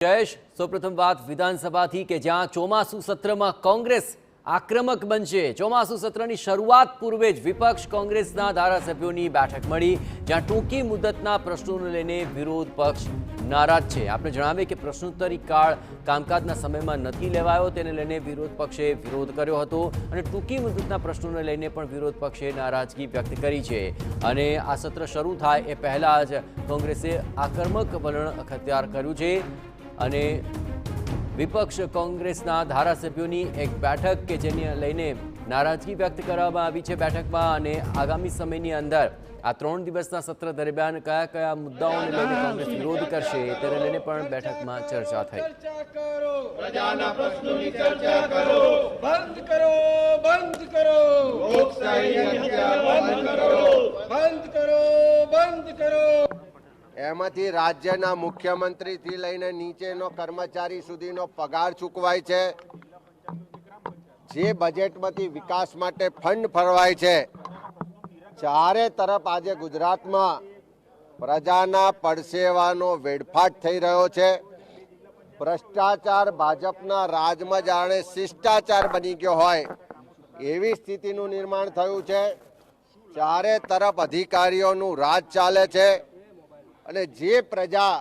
જયેશ, સૌપ્રથમ વાત વિધાનસભાથી કે જ્યાં ચોમાસુ સત્રમાં કોંગ્રેસ આક્રમક બનશે। ચોમાસુ સત્રની શરૂઆત પૂર્વે જ વિપક્ષ કોંગ્રેસના ધારાસભ્યોની બેઠક મળી, જ્યાં ટૂંકી મુદતના પ્રશ્નોને લઈને વિરોધ પક્ષ નારાજ છે। આપણે જણાવીએ કે પ્રશ્નોત્તરી કાળ કામકાજના સમયમાં નથી લેવાયો, તેને લઈને વિરોધ પક્ષે વિરોધ કર્યો હતો અને ટૂંકી મુદતના પ્રશ્નોને લઈને પણ વિરોધ પક્ષે નારાજગી વ્યક્ત કરી છે। અને આ સત્ર શરૂ થાય એ પહેલા જ કોંગ્રેસે આક્રમક વલણ અખત્યાર કર્યું છે અને વિપક્ષ કોંગ્રેસના ધારાસભ્યોની એક બેઠક કે જેને લઈને નારાજગી વ્યક્ત કરવામાં આવી છે બેઠકમાં। અને આગામી સમયની અંદર આ 3 દિવસના સત્ર દરમિયાન કયા કયા મુદ્દાઓને લઈને કોંગ્રેસ વિરોધ કરશે તેને લઈને પણ બેઠકમાં ચર્ચા થઈ। પ્રજાના પ્રશ્નોની ચર્ચા કરો, બંધ કરો, બંધ કરો, લોકશાહી હત્યા બંધ કરો, બંધ કરો, બંધ કરો। એમાંથી રાજ્યના મુખ્યમંત્રીથી લઈને નીચેનો કર્મચારી સુધીનો પગાર ચૂકવાય છે, જે બજેટમાંથી વિકાસ માટે ફંડ ફળવાય છે। ચારે તરફ આજે ગુજરાતમાં પ્રજાના પરસેવાનો વેડફાટ થઈ રહ્યો છે। ભ્રષ્ટાચાર ભાજપના રાજમાં જાણે શિષ્ટાચાર બની ગયો હોય એવી સ્થિતિનું નિર્માણ થયું છે। ચારે તરફ અધિકારીઓનું રાજ ચાલે છે અને જે પ્રજા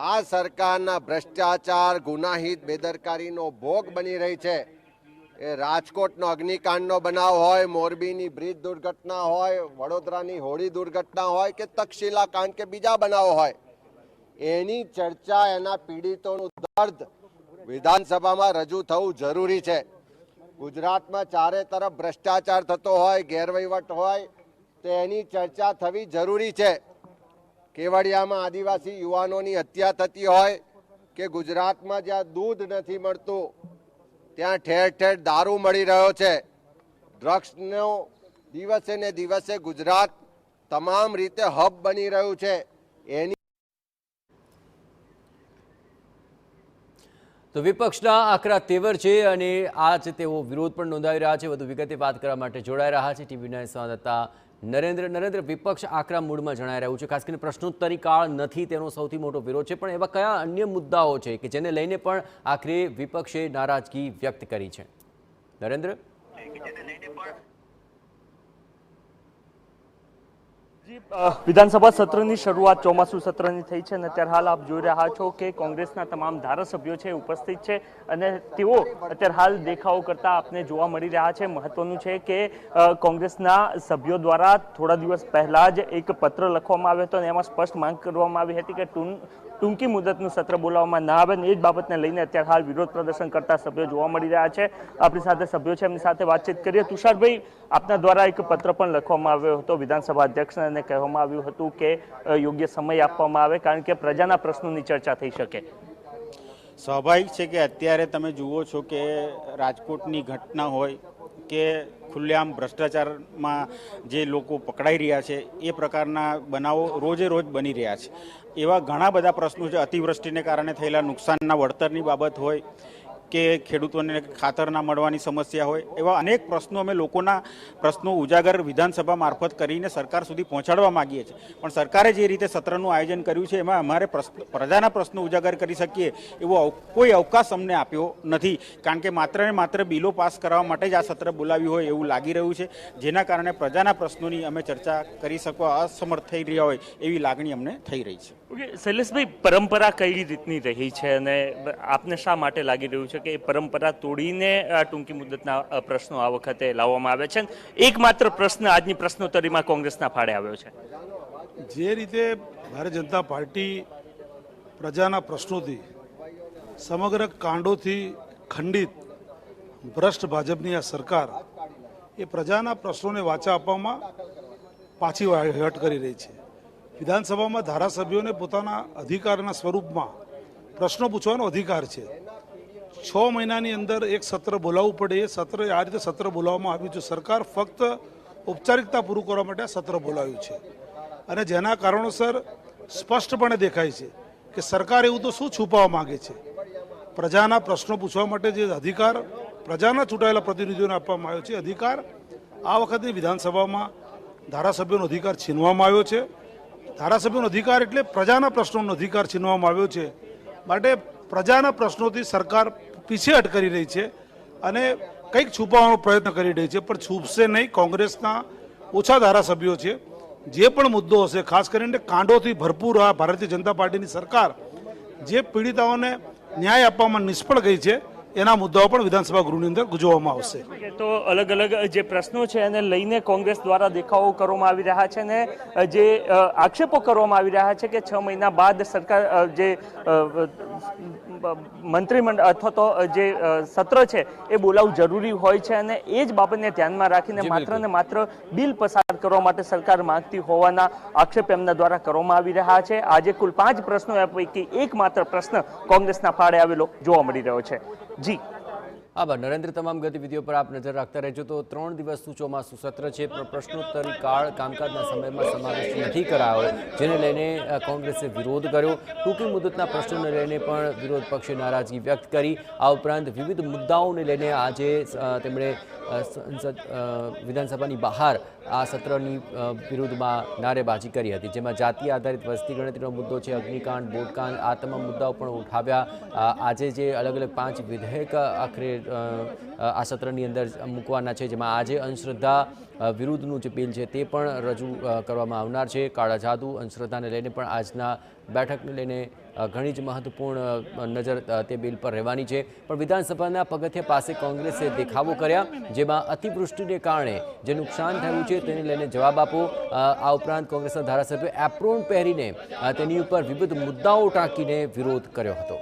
આ સરકારના ભ્રષ્ટાચાર, ગુનાહિત બેદરકારીનો ભોગ બની રહી છે, એ રાજકોટનો અગ્નિકાંડનો બનાવ હોય, મોરબીની બ્રિજ દુર્ઘટના હોય, વડોદરાની હોળી દુર્ઘટના હોય કે તક્ષશિલા કાંડ કે બીજા બનાવો હોય, એની ચર્ચા, એના પીડિતોનું દર્દ વિધાનસભામાં રજૂ થવું જરૂરી છે। ગુજરાતમાં ચારે તરફ ભ્રષ્ટાચાર થતો હોય, ગેરવહીવટ હોય તો એની ચર્ચા થવી જરૂરી છે। કેવડિયામાં આદિવાસી યુવાનોની હત્યા થતી હોય કે ગુજરાતમાં જ્યાં દૂધ નથી મળતું ત્યાં ઠેર ઠેર દારૂ મળી રહ્યો છે, ડ્રગ્સનો દિવસે ને દિવસે ગુજરાત તમામ રીતે હબ બની રહ્યું છે, એની તો વિપક્ષના આકરા તેવર છે અને આજ તેઓ વિરોધ પણ નોંધાવી રહ્યા છે। વધુ વિગતે વાત કરવા માટે જોડાઈ રહ્યા છે ટીવી9 સંવાદદાતા નરેન્દ્ર। વિપક્ષ આકરા મૂડમાં જણાઈ રહ્યું છે, ખાસ કરીને પ્રશ્નોત્તરી કાળ નથી તેનો સૌથી મોટો વિરોધ છે, પણ એવા કયા અન્ય મુદ્દાઓ છે કે જેને લઈને પણ આખરે વિપક્ષે નારાજગી વ્યક્ત કરી છે? નરેન્દ્ર, વિધાનસભા સત્રની શરૂઆત ચોમાસુ સત્રની થઈ છે અને અત્યારે હાલ આપ જોઈ રહ્યા છો કે કોંગ્રેસના તમામ ધારાસભ્યો છે ઉપસ્થિત છે અને તેઓ અત્યારે હાલ દેખાવો કરતા આપને જોવા મળી રહ્યા છે। મહત્વનું છે કે કોંગ્રેસના સભ્યો દ્વારા થોડા દિવસ પહેલા જ એક પત્ર લખવામાં આવ્યો હતો અને એમાં સ્પષ્ટ માંગ કરવામાં આવી હતી કે ટૂંકી મુદતનું સત્ર બોલાવવામાં ના આવે, એ જ બાબતને લઈને અત્યારે હાલ વિરોધ પ્રદર્શન કરતા સભ્યો જોવા મળી રહ્યા છે। આપણી સાથે સભ્યો છે, એમની સાથે વાતચીત કરીએ। તુષારભાઈ, આપના દ્વારા એક પત્ર પણ લખવામાં આવ્યો હતો વિધાનસભા અધ્યક્ષને અને કહેવામાં આવ્યું હતું કે યોગ્ય સમય આપવામાં આવે કારણ કે પ્રજાના પ્રશ્નોની ચર્ચા થઈ શકે। સ્વાભાવિક છે કે અત્યારે તમે જુઓ છો કે રાજકોટની ઘટના હોય કે ખુલ્લેઆમ ભ્રષ્ટાચારમાં જે લોકો પકડાઈ રહ્યા છે એ પ્રકારના બનાવો રોજે રોજ બની રહ્યા છે। એવા ઘણા બધા પ્રશ્નો છે, અતિવૃષ્ટિને કારણે થયેલા નુકસાનના વળતરની બાબત હોય કે ખેડૂતોને ખાતર ના મળવાની સમસ્યા હોય, એવા અનેક પ્રશ્નો અમે લોકોના પ્રશ્નો ઉજાગર વિધાનસભા મારફત કરીને સરકાર સુધી પહોંચાડવા માંગીએ છીએ, પણ સરકારે જે રીતે સત્રનું આયોજન કર્યું છે એમાં અમારે પ્રજાના પ્રશ્નો ઉજાગર કરી શકીએ એવો કોઈ અવકાશ અમને આપ્યો નથી, કારણ કે માત્ર ને માત્ર બિલો પાસ કરવા માટે જ આ સત્ર બોલાવ્યું હોય એવું લાગી રહ્યું છે, જેના કારણે પ્રજાના પ્રશ્નોની અમે ચર્ચા કરી શકવા અસમર્થ થઈ રહ્યા હોય એવી લાગણી અમને થઈ રહી છે। ઓકે શૈલેષભાઈ, પરંપરા કઈ રીતની રહી છે અને આપને શા માટે લાગી રહ્યું છે કે પરંપરા તોડીને ટૂંકી મુદતના પ્રશ્નો આ વખતે લાવવામાં આવે છે? એકમાત્ર પ્રશ્ન આજની પ્રશ્નોત્તરીમાં કોંગ્રેસના ફાળે આવ્યો છે। જે રીતે ભારતીય જનતા પાર્ટી પ્રજાના પ્રશ્નોથી, સમગ્ર કાંડોથી ખંડિત ભ્રષ્ટ ભાજપની આ સરકાર એ પ્રજાના પ્રશ્નોને વાચા આપવામાં પાછી હટ કરી રહી છે। વિધાનસભામાં ધારાસભ્યોને પોતાના અધિકારના સ્વરૂપમાં પ્રશ્નો પૂછવાનો અધિકાર છે। 6 મહિનાની અંદર એક સત્ર બોલાવવું પડે, એ સત્ર આ રીતે સત્ર બોલાવવામાં આવ્યું છે। સરકાર ફક્ત ઔપચારિકતા પૂરું કરવા માટે આ સત્ર બોલાવ્યું છે અને જેના કારણોસર સ્પષ્ટપણે દેખાય છે કે સરકાર એવું તો શું છુપાવવા માંગે છે। પ્રજાના પ્રશ્નો પૂછવા માટે જે અધિકાર પ્રજાના ચૂંટાયેલા પ્રતિનિધિઓને આપવામાં આવ્યો છે, અધિકાર આ વખતે વિધાનસભામાં ધારાસભ્યોનો અધિકાર છીનવામાં આવ્યો છે। ધારાસભ્યોનો અધિકાર એટલે પ્રજાના પ્રશ્નોનો અધિકાર છીનવામાં આવ્યો છે માટે પ્રજાના પ્રશ્નોથી સરકાર પીછેહટ કરી રહી છે અને કંઈક છુપાવવાનો પ્રયત્ન કરી રહી છે, પણ છૂપશે નહીં. કોંગ્રેસના ઓછા ધારાસભ્યો છે. જે પણ મુદ્દો હશે, ખાસ કરીને કાંડોથી ભરપૂર આ ભારતીય જનતા પાર્ટીની સરકાર જે પીડિતાઓને ન્યાય આપવામાં નિષ્ફળ ગઈ છે એના મુદ્દાઓ પણ વિધાનસભા ગૃહની અંદર ગુંજવવામાં આવશે. તો અલગ અલગ જે પ્રશ્નો છે એને લઈને કોંગ્રેસ દ્વારા દેખાવો કરવામાં આવી રહ્યા છે અને જે આક્ષેપો કરવામાં આવી રહ્યા છે કે 6 મહિના બાદ સરકાર જે મંત્રીમંડળ અથવા તો જે સત્ર છે એ બોલાવવું જરૂરી હોય છે અને એ જ બાબતને ધ્યાનમાં રાખીને માત્ર ને માત્ર બિલ પસાર કરવા માટે સરકાર માંગતી હોવાના આક્ષેપ એમના દ્વારા કરવામાં આવી રહ્યા છે. આજે કુલ 5 પ્રશ્નો પૈકી એકમાત્ર પ્રશ્ન કોંગ્રેસના ફાળે આવેલો જોવા મળી રહ્યો છે. જી આભાર નરેન્દ્ર. તમામ ગતિવિધિઓ પર આપ નજર રાખતા રહેજો. તો 3 દિવસનું ચોમાસું સત્ર છે, પ્રશ્નોત્તરી કાળ કામકાજના સમયમાં સમાવેશ નથી કરાયો, જેને લઈને કોંગ્રેસે વિરોધ કર્યો. ટૂંકી મુદતના પ્રશ્નોને લઈને પણ વિરોધ પક્ષે નારાજગી વ્યક્ત કરી. આ ઉપરાંત વિવિધ મુદ્દાઓને લઈને આજે તેમણે વિધાનસભાની બહાર આ સત્રની વિરુદ્ધમાં નારેબાજી કરી હતી, જેમાં જાતિ આધારિત વસ્તી ગણતરીનો મુદ્દો છે, અગ્નિકાંડ, બોટકાંડ, આ તમામ મુદ્દાઓ પણ ઉઠાવ્યા. આજે જે અલગ અલગ 5 વિધેયક આખરે આ સત્રની અંદર મૂકવાના છે, જેમાં આજે અંધશ્રદ્ધા વિરુદ્ધનું જે બિલ છે તે પણ રજૂ કરવામાં આવનાર છે. કાળા જાદુ, અંધશ્રદ્ધાને લઈને પણ આજના બેઠકને લઈને ઘણી જ મહત્વપૂર્ણ નજર તે બિલ પર રહેવાની છે. પણ વિધાનસભાના પગથિયા પાસે કોંગ્રેસે દેખાવો કર્યા, જેમાં અતિવૃષ્ટિને કારણે જે નુકસાન થયું છે તેને લઈને જવાબ આપો. આ ઉપરાંત કોંગ્રેસના ધારાસભ્યોએ એપ્રોન પહેરીને તેની ઉપર વિવિધ મુદ્દાઓ ટાંકીને વિરોધ કર્યો હતો.